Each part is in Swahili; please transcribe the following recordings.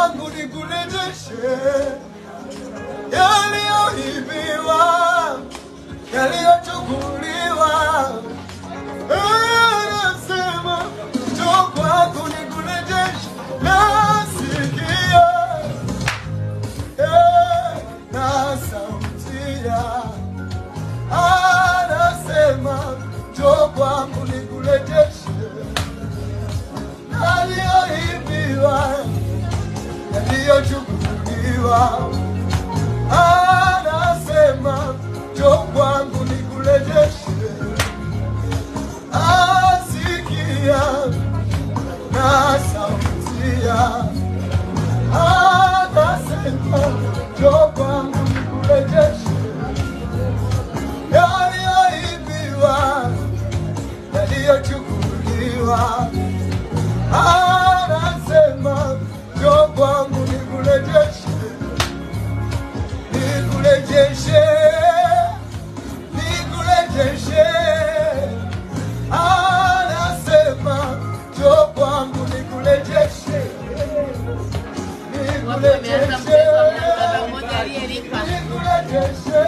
kwangu nikurejeshe yaliyoibiwa, yaliyochukuliwa. Anasema njoo kwangu nikurejeshe. Nasikia na sauti ya anasema njoo kwangu nikurejeshe yaliyoibiwa, yaliyochukuliwa. Anasema njoo kwangu nikurejeshe. Asikia na sauti ya anasema njoo kwangu nikurejeshe yaliyoibiwa, yaliyochukuliwa. Anasema njoo kwangu nikurejeshe, nikurejeshe, nikurejeshe. Anasema njoo kwangu nikurejeshe, nikurejeshe, nikurejeshe.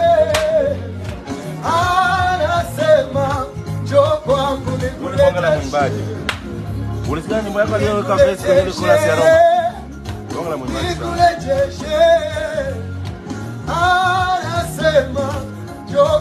Anasema njoo kwangu nikurejeshe. Ulisikia nyimbo yako aliyoweka verse kwenye chorus ya Roma? Bonga la mwimbaji. Nikurejeshe. Anasema njoo